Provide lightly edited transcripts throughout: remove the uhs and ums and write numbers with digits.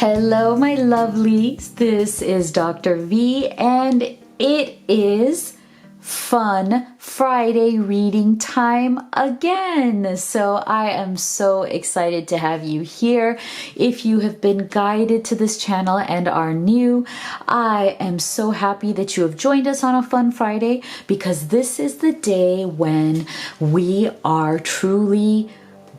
Hello, my lovelies. This is Dr. V, and it is fun Friday reading time again. So I am so excited to have you here. If you have been guided to this channel and are new, I am so happy that you have joined us on a fun Friday, because this is the day when we are truly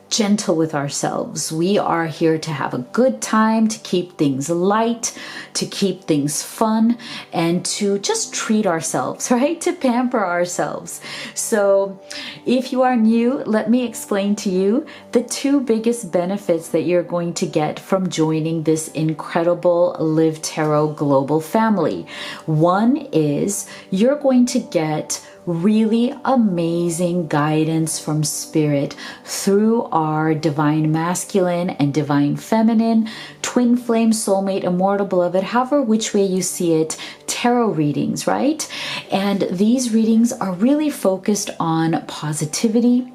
gentle with ourselves. We are here to have a good time, to keep things light, to keep things fun, and to just treat ourselves, right? To pamper ourselves. So if you are new, let me explain to you the two biggest benefits that you're going to get from joining this incredible Live Tarot global family. One is you're going to get really amazing guidance from Spirit through our Divine Masculine and Divine Feminine, Twin Flame, Soulmate, Immortal, Beloved, however which way you see it, tarot readings, right? And these readings are really focused on positivity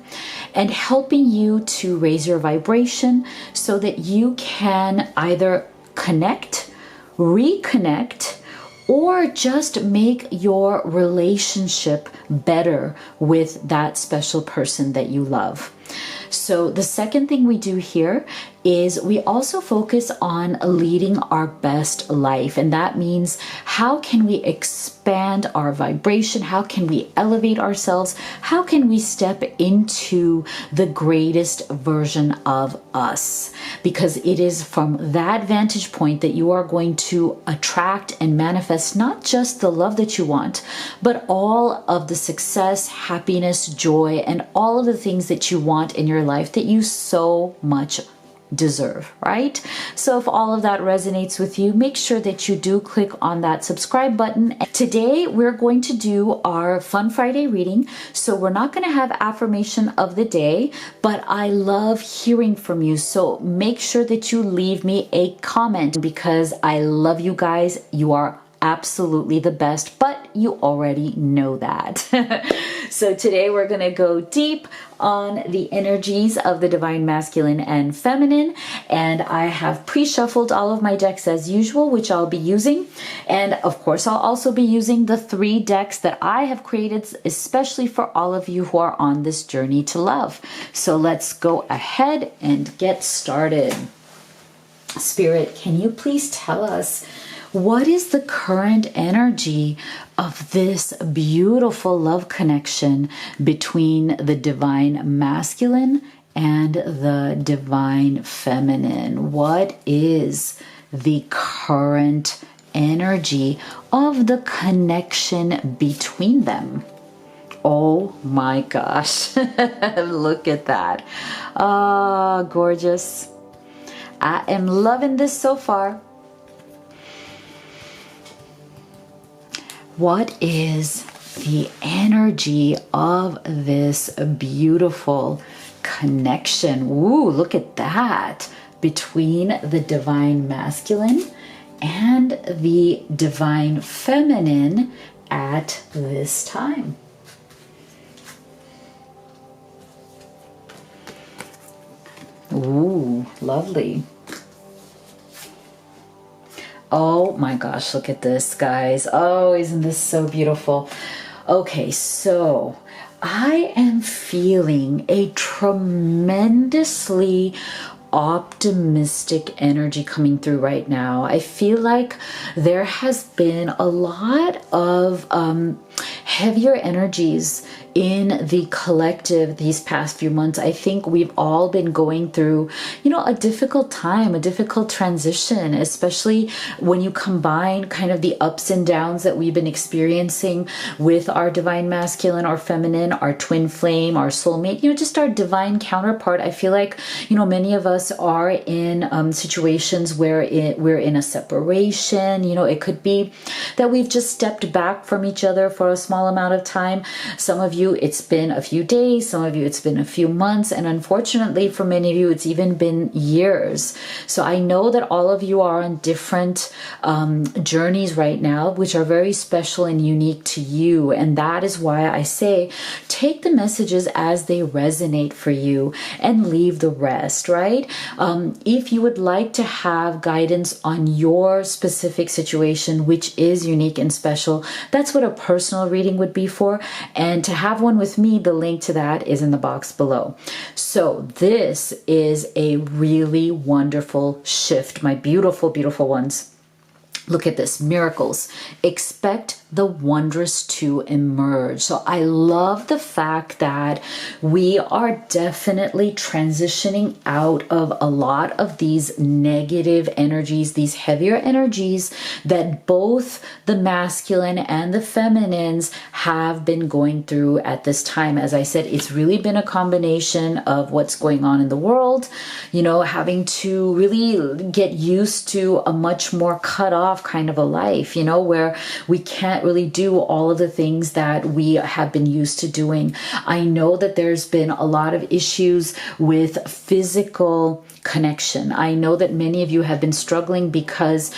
and helping you to raise your vibration so that you can either connect, reconnect, or just make your relationship better with that special person that you love. So the second thing we do here is we also focus on leading our best life. And that means, how can we expand our vibration? How can we elevate ourselves? How can we step into the greatest version of us? Because it is from that vantage point that you are going to attract and manifest not just the love that you want, but all of the success, happiness, joy, and all of the things that you want in your life that you so much deserve, right? So if all of that resonates with you, make sure that you do click on that subscribe button. Today we're going to do our Fun Friday reading. So we're not going to have affirmation of the day, but I love hearing from you. So make sure that you leave me a comment, because I love you guys. You are absolutely the best, but you already know that. So today we're going to go deep on the energies of the Divine Masculine and Feminine, and I have pre-shuffled all of my decks as usual, which I'll be using. And of course, I'll also be using the 3 decks that I have created especially for all of you who are on this journey to love. So let's go ahead and get started. Spirit, can you please tell us, what is the current energy of this beautiful love connection between the Divine Masculine and the Divine Feminine? What is the current energy of the connection between them? Oh my gosh, look at that. Oh, gorgeous. I am loving this so far. What is the energy of this beautiful connection? Ooh, look at that. Between the Divine Masculine and the Divine Feminine at this time. Ooh, lovely. Oh my gosh, look at this, guys. Oh, isn't this so beautiful? Okay, so I am feeling a tremendously optimistic energy coming through right now. I feel like there has been a lot of heavier energies in the collective these past few months. I think we've all been going through, a difficult time, a difficult transition, especially when you combine kind of the ups and downs that we've been experiencing with our Divine Masculine, our Feminine, our Twin Flame, our Soulmate, just our divine counterpart. I feel like, many of us are in situations where we're in a separation. It could be that we've just stepped back from each other for for a small amount of time. Some of you, it's been a few days. Some of you, it's been a few months. And unfortunately, for many of you, it's even been years. So I know that all of you are on different journeys right now, which are very special and unique to you. And that is why I say, take the messages as they resonate for you and leave the rest, right? If you would like to have guidance on your specific situation, which is unique and special, that's what a personal reading would be for. And to have one with me, the link to that is in the box below. So this is a really wonderful shift, my beautiful, beautiful ones. Look at this, miracles. Expect the wondrous to emerge. So I love the fact that we are definitely transitioning out of a lot of these negative energies, these heavier energies that both the masculine and the feminines have been going through at this time. As I said, it's really been a combination of what's going on in the world, you know, having to really get used to a much more cut off kind of a life, you know, where we can't really do all of the things that we have been used to doing. I know that there's been a lot of issues with physical connection. I know that many of you have been struggling because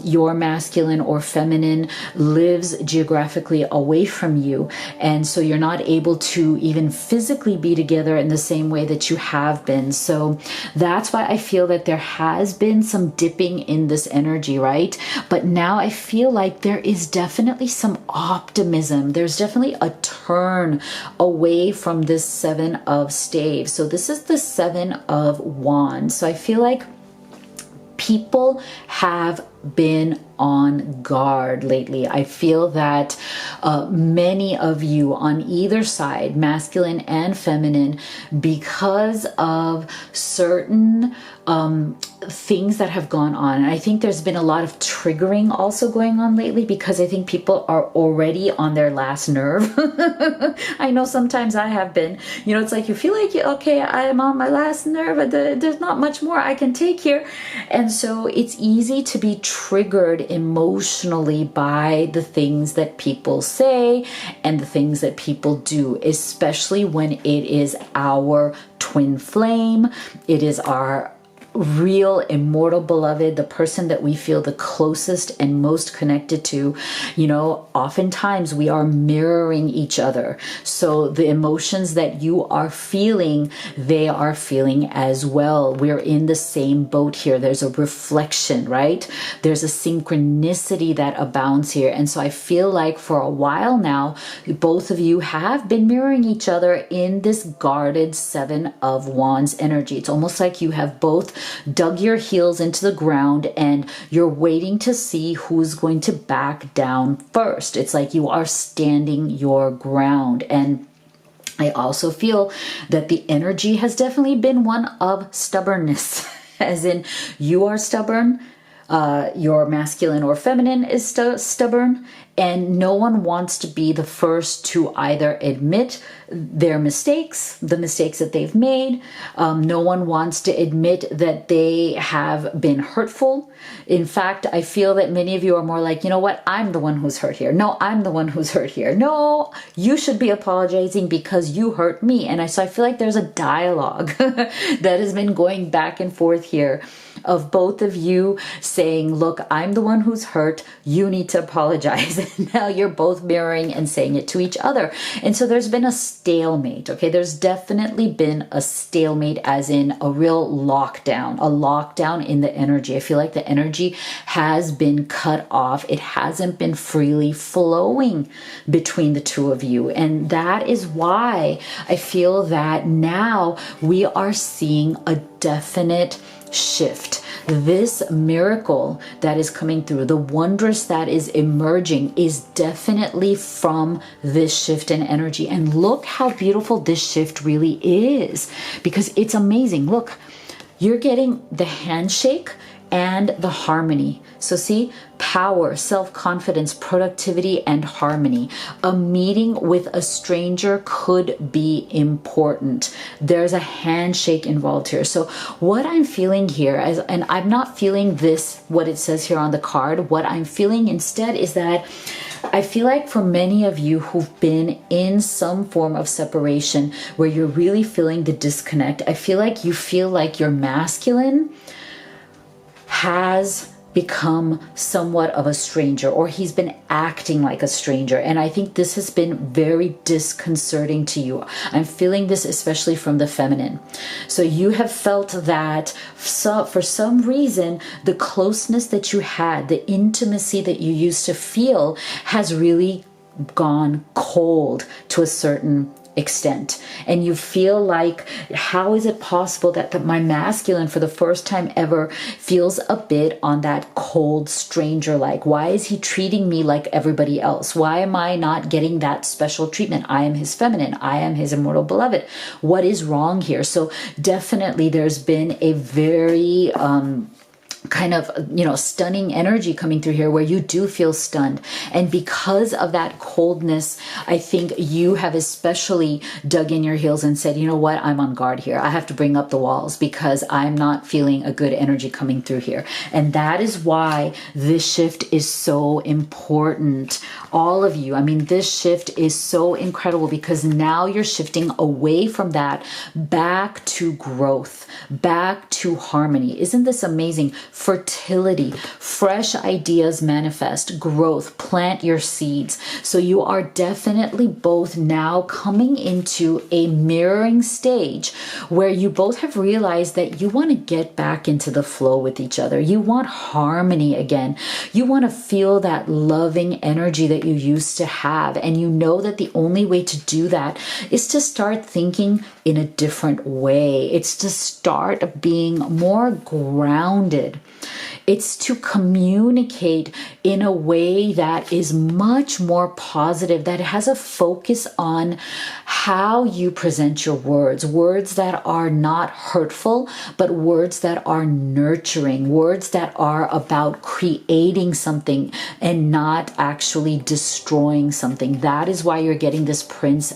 your masculine or feminine lives geographically away from you. And so you're not able to even physically be together in the same way that you have been. So that's why I feel that there has been some dipping in this energy, right? But now I feel like there is definitely some optimism. There's definitely a turn away from this Seven of Staves. So this is the Seven of Wands. So I feel like people have been on guard lately. I feel that many of you on either side, masculine and feminine, because of certain things that have gone on. And I think there's been a lot of triggering also going on lately because I think people are already on their last nerve. I know sometimes I have been, you know, it's like you feel like, okay, I'm on my last nerve, but there's not much more I can take here. And so it's easy to be triggered emotionally by the things that people say and the things that people do, especially when it is our twin flame. It is our real immortal beloved, the person that we feel the closest and most connected to. You know, oftentimes we are mirroring each other. So the emotions that you are feeling, they are feeling as well. We're in the same boat here. There's a reflection, right? There's a synchronicity that abounds here. And so I feel like for a while now, both of you have been mirroring each other in this guarded Seven of Wands energy. It's almost like you have both dug your heels into the ground and you're waiting to see who's going to back down first. It's like you are standing your ground. And I also feel that the energy has definitely been one of stubbornness, as in you are stubborn, your masculine or feminine is stubborn, and no one wants to be the first to either admit their mistakes, the mistakes that they've made. No one wants to admit that they have been hurtful. In fact, I feel that many of you are more like, you know what, I'm the one who's hurt here. No, I'm the one who's hurt here. No, you should be apologizing because you hurt me. And so I feel like there's a dialogue that has been going back and forth here of both of you saying, look, I'm the one who's hurt. You need to apologize. And now you're both mirroring and saying it to each other. And so there's been a stalemate. Okay. There's definitely been a stalemate, as in a real lockdown in the energy. I feel like the energy has been cut off. It hasn't been freely flowing between the two of you. And that is why I feel that now we are seeing a definite shift. This miracle that is coming through, the wondrous that is emerging, is definitely from this shift in energy. And look how beautiful this shift really is, because it's amazing. Look, you're getting the handshake and the harmony. So see, power, self-confidence, productivity, and harmony. A meeting with a stranger could be important. There's a handshake involved here. So what I'm feeling here, and I'm not feeling this, what it says here on the card, what I'm feeling instead is that I feel like for many of you who've been in some form of separation where you're really feeling the disconnect, I feel like your masculine has become somewhat of a stranger, or he's been acting like a stranger. And I think this has been very disconcerting to you. I'm feeling this especially from the feminine. So you have felt that for some reason, the closeness that you had, the intimacy that you used to feel has really gone cold to a certain extent, and you feel like, how is it possible that my masculine for the first time ever feels a bit on that cold stranger like? Why is he treating me like everybody else? Why am I not getting that special treatment? I am his feminine, I am his immortal beloved. What is wrong here? So definitely there's been a very kind of, stunning energy coming through here where you do feel stunned. And because of that coldness, I think you have especially dug in your heels and said, you know what, I'm on guard here. I have to bring up the walls because I'm not feeling a good energy coming through here. And that is why this shift is so important. All of you, this shift is so incredible because now you're shifting away from that back to growth, back to harmony. Isn't this amazing? Fertility, fresh ideas manifest, growth, plant your seeds. So you are definitely both now coming into a mirroring stage where you both have realized that you want to get back into the flow with each other. You want harmony again. You want to feel that loving energy that you used to have. And you know that the only way to do that is to start thinking in a different way. It's to start being more grounded. It's to communicate in a way that is much more positive, that has a focus on how you present your words, words that are not hurtful, but words that are nurturing, words that are about creating something and not actually destroying something. That is why you're getting this Princess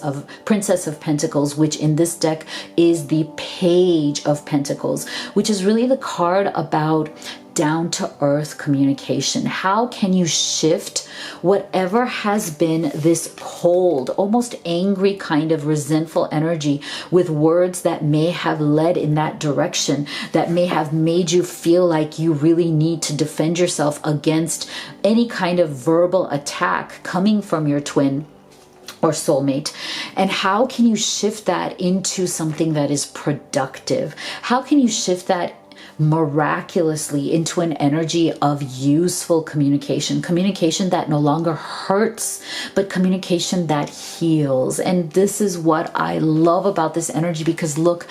of Pentacles, which in this deck is the Page of Pentacles, which is really the card about down-to-earth communication. How can you shift whatever has been this cold, almost angry kind of resentful energy with words that may have led in that direction, that may have made you feel like you really need to defend yourself against any kind of verbal attack coming from your twin or soulmate? And how can you shift that into something that is productive? How can you shift that miraculously into an energy of useful communication that no longer hurts, but communication that heals? And this is what I love about this energy, because look,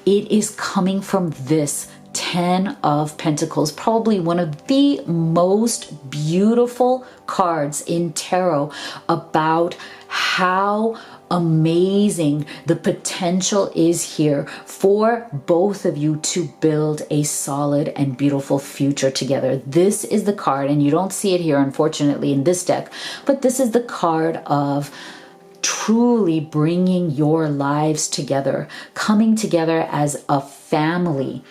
it is coming from this 10 of Pentacles, probably one of the most beautiful cards in tarot about how amazing the potential is here for both of you to build a solid and beautiful future together. This is the card, and you don't see it here unfortunately in this deck, but this is the card of truly bringing your lives together, coming together as a family.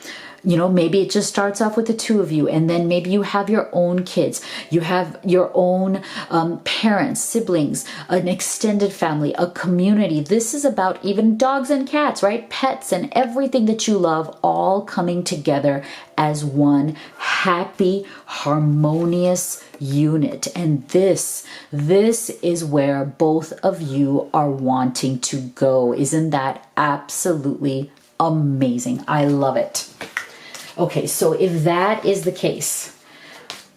Maybe it just starts off with the two of you, and then maybe you have your own kids, you have your own parents, siblings, an extended family, a community. This is about even dogs and cats, right? Pets and everything that you love, all coming together as one happy, harmonious unit. And this is where both of you are wanting to go. Isn't that absolutely amazing? I love it. Okay, so if that is the case,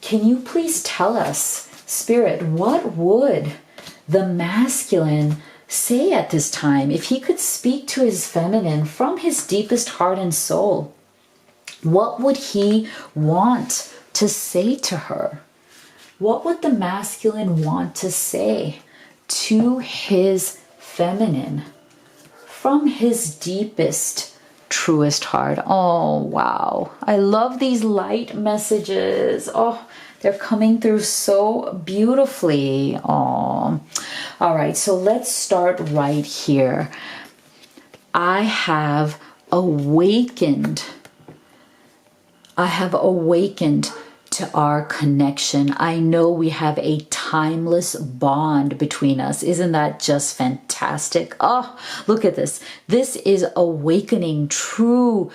can you please tell us, Spirit, what would the masculine say at this time if he could speak to his feminine from his deepest heart and soul? What would he want to say to her? What would the masculine want to say to his feminine from his deepest, truest heart? Oh, wow. I love these light messages. Oh, they're coming through so beautifully. Oh, all right. So let's start right here. I have awakened to our connection. I know we have a timeless bond between us. Isn't that just fantastic? Oh, look at this. This is awakening, true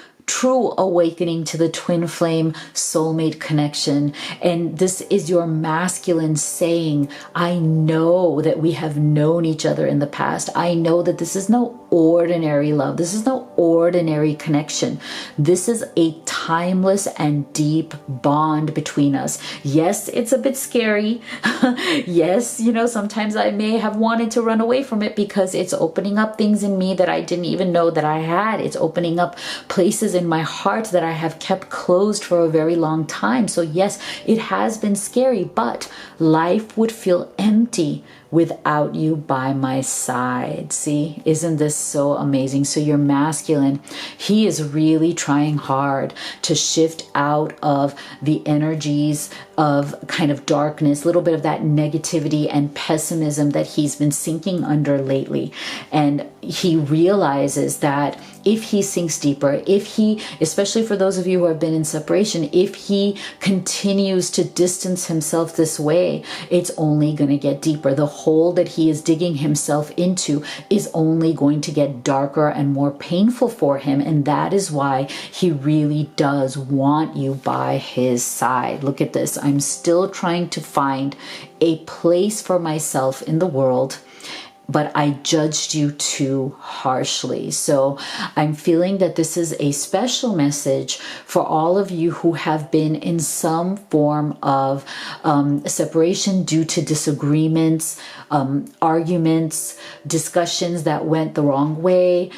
awakening to the twin flame soulmate connection. And this is your masculine saying, I know that we have known each other in the past. I know that this is no ordinary love. This is no ordinary connection. This is a timeless and deep bond between us. Yes, it's a bit scary. Yes, sometimes I may have wanted to run away from it because it's opening up things in me that I didn't even know that I had. It's opening up places in my heart that I have kept closed for a very long time. So yes, it has been scary, but life would feel empty without you by my side. See, isn't this so amazing? So your masculine, he is really trying hard to shift out of the energies of kind of darkness, a little bit of that negativity and pessimism that he's been sinking under lately. And he realizes that if he sinks deeper, if he, especially for those of you who have been in separation, if he continues to distance himself this way, it's only going to get deeper. The hole that he is digging himself into is only going to get darker and more painful for him. And that is why he really does want you by his side. Look at this. I'm still trying to find a place for myself in the world, but I judged you too harshly. So I'm feeling that this is a special message for all of you who have been in some form of separation due to disagreements, arguments, discussions that went the wrong way,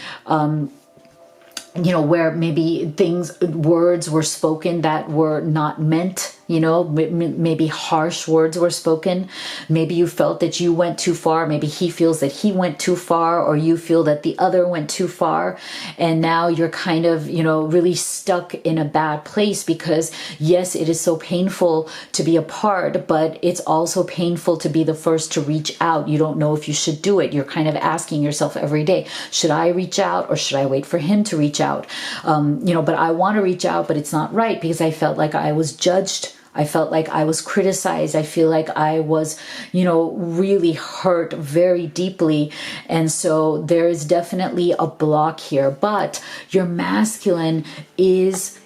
where maybe words were spoken that were not meant. Maybe harsh words were spoken. Maybe you felt that you went too far. Maybe he feels that he went too far, or you feel that the other went too far. And now you're kind of, really stuck in a bad place because yes, it is so painful to be apart, but it's also painful to be the first to reach out. You don't know if you should do it. You're kind of asking yourself every day, should I reach out or should I wait for him to reach out? But I want to reach out, but it's not right because I felt like I was judged. I felt like I was criticized. I feel like I was, really hurt very deeply. And so there is definitely a block here. But your masculine is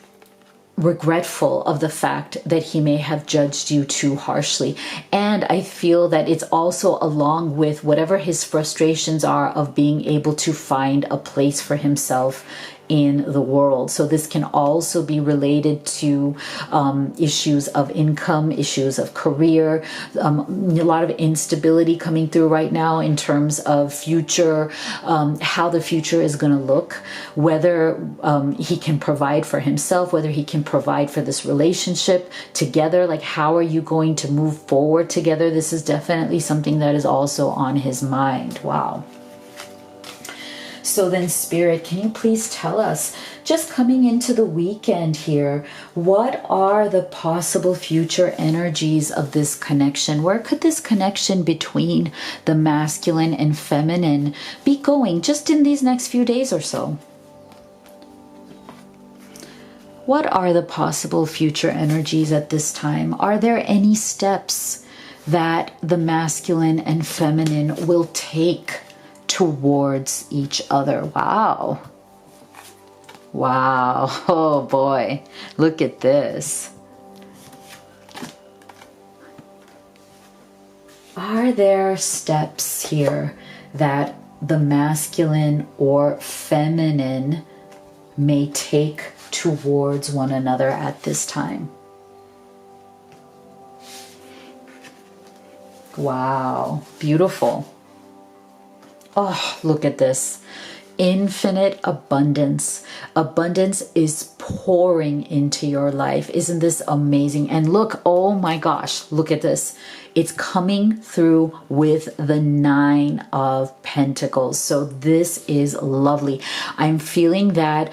regretful of the fact that he may have judged you too harshly. And I feel that it's also along with whatever his frustrations are of being able to find a place for himself in the world. So this can also be related to issues of income, issues of career, a lot of instability coming through right now in terms of future, how the future is going to look, whether he can provide for himself, whether he can provide for this relationship together, like how are you going to move forward together? This is definitely something that is also on his mind. Wow. So then, Spirit, can you please tell us, just coming into the weekend here, what are the possible future energies of this connection? Where could this connection between the masculine and feminine be going just in these next few days or so? What are the possible future energies at this time? Are there any steps that the masculine and feminine will take towards each other? Wow. Wow. Oh boy. Look at this. Are there steps here that the masculine or feminine may take towards one another at this time? Wow. Beautiful. Oh, look at this. Infinite abundance. Abundance is pouring into your life. Isn't this amazing? And look, oh my gosh, look at this. It's coming through with the 9 of Pentacles. So this is lovely. I'm feeling that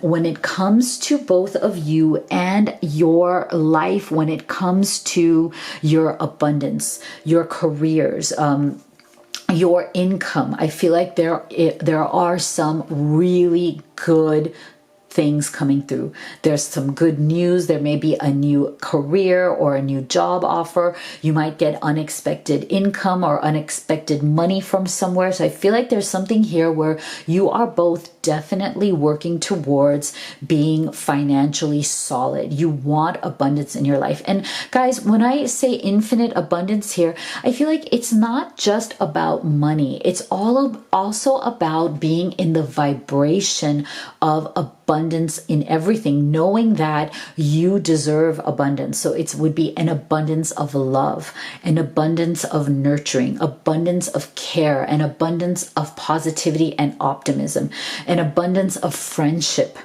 when it comes to both of you and your life, when it comes to your abundance, your careers, your income, I feel like there are some really good things coming through. There's some good news. There may be a new career or a new job offer. You might get unexpected income or unexpected money from somewhere. So I feel like there's something here where you are both definitely working towards being financially solid. You want abundance in your life. And guys, when I say infinite abundance here, I feel like it's not just about money. It's also about being in the vibration of abundance in everything, knowing that you deserve abundance. So it would be an abundance of love, an abundance of nurturing, abundance of care, an abundance of positivity and optimism, an abundance of friendship,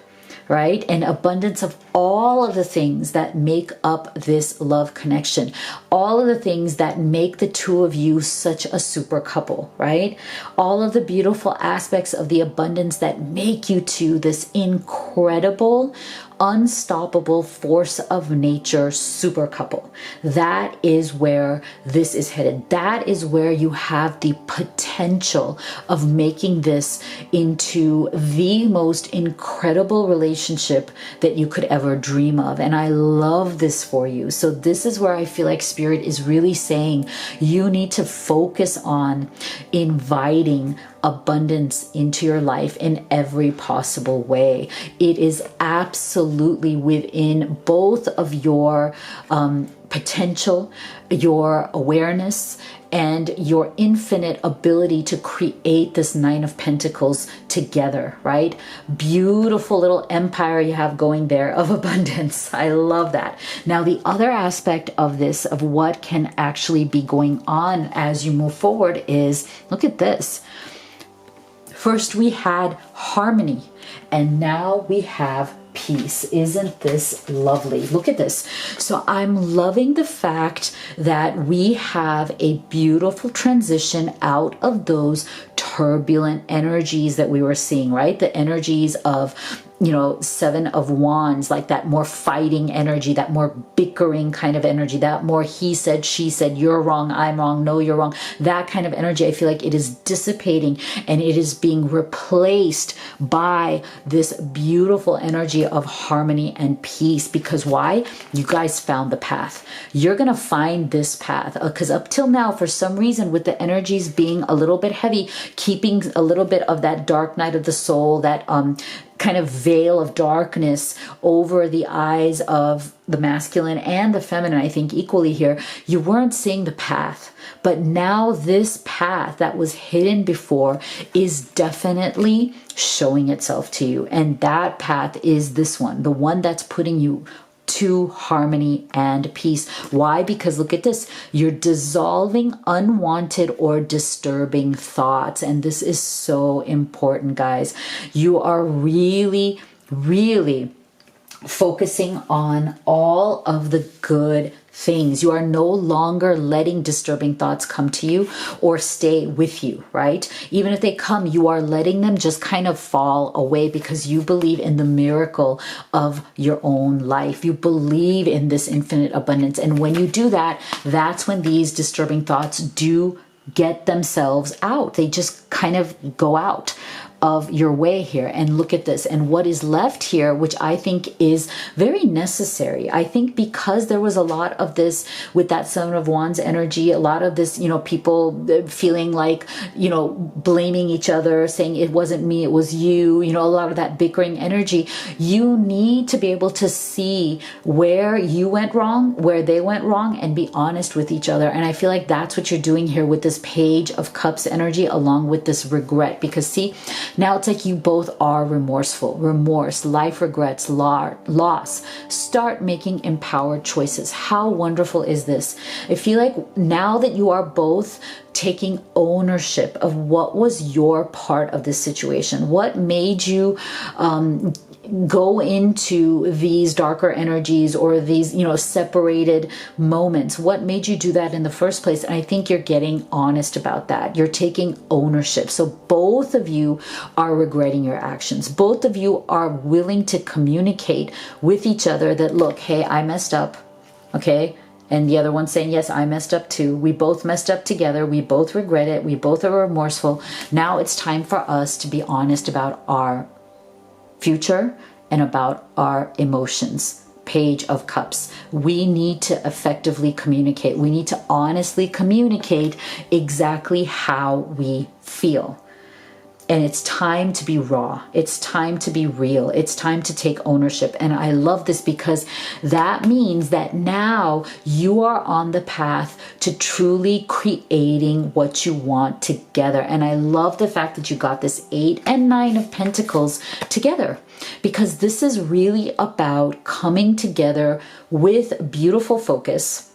right? An abundance of all of the things that make up this love connection, all of the things that make the two of you such a super couple, right? All of the beautiful aspects of the abundance that make you two this incredible, unstoppable force of nature super couple. That is where this is headed. That is where you have the potential of making this into the most incredible relationship that you could ever dream of. And I love this for you. So this is where I feel like Spirit is really saying you need to focus on inviting abundance into your life in every possible way. It is absolutely within both of your potential, your awareness, and your infinite ability to create this Nine of Pentacles together, right? Beautiful little empire you have going there of abundance. I love that. Now, the other aspect of this, of what can actually be going on as you move forward is, look at this. First we had harmony, and now we have peace. Isn't this lovely? Look at this. So I'm loving the fact that we have a beautiful transition out of those turbulent energies that we were seeing, right? The energies of, you know, Seven of Wands, like that more fighting energy, that more bickering kind of energy, that more he said, she said, you're wrong, I'm wrong, no, you're wrong. That kind of energy, I feel like it is dissipating and it is being replaced by this beautiful energy of harmony and peace. Because why? You guys found the path. You're going to find this path, because up till now, for some reason, with the energies being a little bit heavy, keeping a little bit of that dark night of the soul, that kind of veil of darkness over the eyes of the masculine and the feminine, I think equally here, you weren't seeing the path. But now this path that was hidden before is definitely showing itself to you. And that path is this one, the one that's putting you to harmony and peace. Why? Because look at this. You're dissolving unwanted or disturbing thoughts. And this is so important, guys. You are really, really focusing on all of the good things. You are no longer letting disturbing thoughts come to you or stay with you, right? Even if they come, you are letting them just kind of fall away because you believe in the miracle of your own life. You believe in this infinite abundance. And when you do that, that's when these disturbing thoughts do get themselves out. They just kind of go out of your way here. And look at this. And what is left here, which I think is very necessary. I think because there was a lot of this with that Seven of Wands energy, a lot of this, you know, people feeling like, you know, blaming each other, saying it wasn't me, it was you, you know, a lot of that bickering energy. You need to be able to see where you went wrong, where they went wrong, and be honest with each other. And I feel like that's what you're doing here with this Page of Cups energy, along with this regret. Because see, now it's like you both are remorseful. Remorse, life regrets, loss. Start making empowered choices. How wonderful is this? I feel like now that you are both taking ownership of what was your part of this situation, what made you go into these darker energies or these, you know, separated moments. What made you do that in the first place? And I think you're getting honest about that. You're taking ownership. So both of you are regretting your actions. Both of you are willing to communicate with each other that, look, hey, I messed up. Okay. And the other one saying, yes, I messed up too. We both messed up together. We both regret it. We both are remorseful. Now it's time for us to be honest about our future and about our emotions. Page of Cups. We need to effectively communicate. We need to honestly communicate exactly how we feel. And it's time to be raw. It's time to be real. It's time to take ownership. And I love this because that means that now you are on the path to truly creating what you want together. And I love the fact that you got this 8 and 9 of Pentacles together, because this is really about coming together with beautiful focus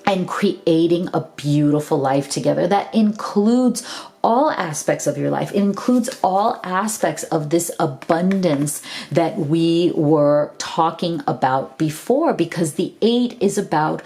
and creating a beautiful life together. That includes all aspects of your life. It includes all aspects of this abundance that we were talking about before, because the 8 is about,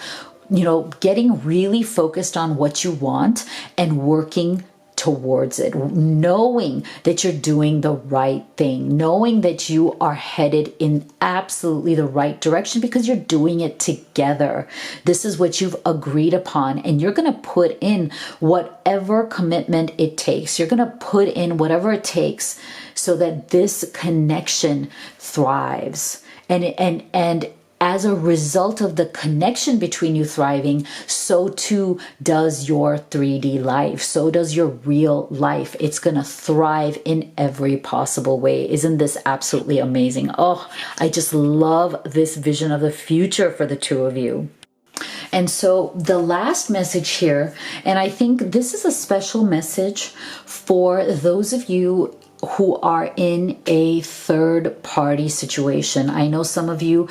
getting really focused on what you want and working towards it, knowing that you're doing the right thing, knowing that you are headed in absolutely the right direction because you're doing it together. This is what you've agreed upon, and you're going to put in whatever commitment it takes. You're going to put in whatever it takes so that this connection thrives. And as a result of the connection between you thriving, so too does your 3D life. So does your real life. It's going to thrive in every possible way. Isn't this absolutely amazing? Oh, I just love this vision of the future for the two of you. And so the last message here, and I think this is a special message for those of you who are in a third party situation. I know some of you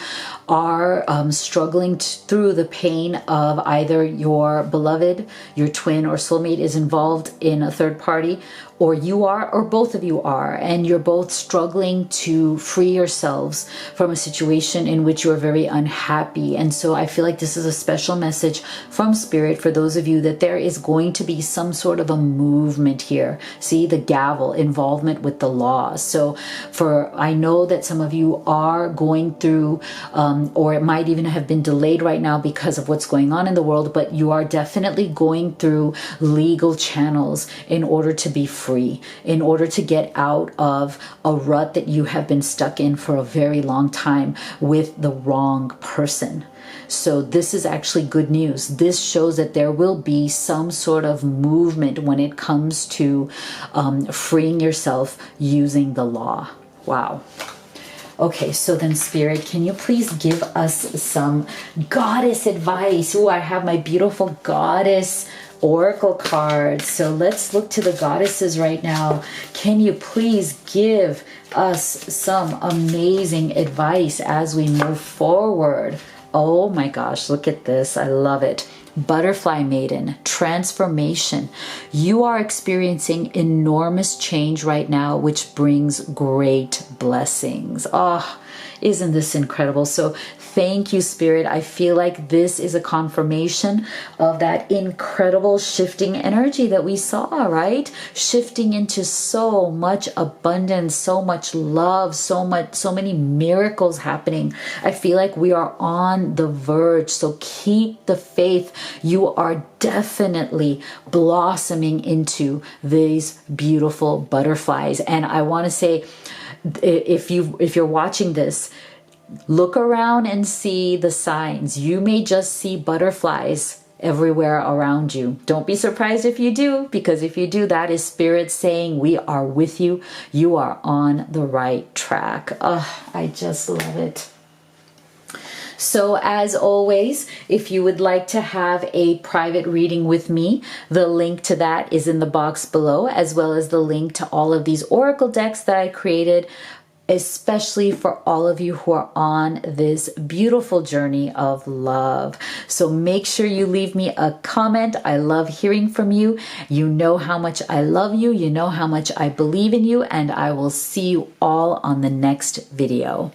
are struggling through the pain of either your beloved, your twin or soulmate is involved in a third party, or you are, or both of you are, and you're both struggling to free yourselves from a situation in which you are very unhappy. And so I feel like this is a special message from Spirit for those of you that there is going to be some sort of a movement here. See the gavel, involvement with the law. So I know that some of you are going through, or it might even have been delayed right now because of what's going on in the world, but you are definitely going through legal channels in order to be free, in order to get out of a rut that you have been stuck in for a very long time with the wrong person. So this is actually good news. This shows that there will be some sort of movement when it comes to freeing yourself using the law. Wow. Okay, so then Spirit, can you please give us some goddess advice? Ooh, I have my beautiful goddess oracle cards. So let's look to the goddesses right now. Can you please give us some amazing advice as we move forward? Oh my gosh, look at this. I love it. Butterfly Maiden, transformation. You are experiencing enormous change right now, which brings great blessings. Oh, isn't this incredible? So thank you, Spirit. I feel like this is a confirmation of that incredible shifting energy that we saw, right? Shifting into so much abundance, so much love, so many miracles happening. I feel like we are on the verge. So keep the faith. You are definitely blossoming into these beautiful butterflies. And I want to say, if you're watching this, look around and see the signs. You may just see butterflies everywhere around you. Don't be surprised if you do, because if you do, that is Spirit saying we are with you. You are on the right track. I just love it. So as always, if you would like to have a private reading with me, the link to that is in the box below, as well as the link to all of these oracle decks that I created, especially for all of you who are on this beautiful journey of love. So make sure you leave me a comment. I love hearing from you. You know how much I love you. You know how much I believe in you, and I will see you all on the next video.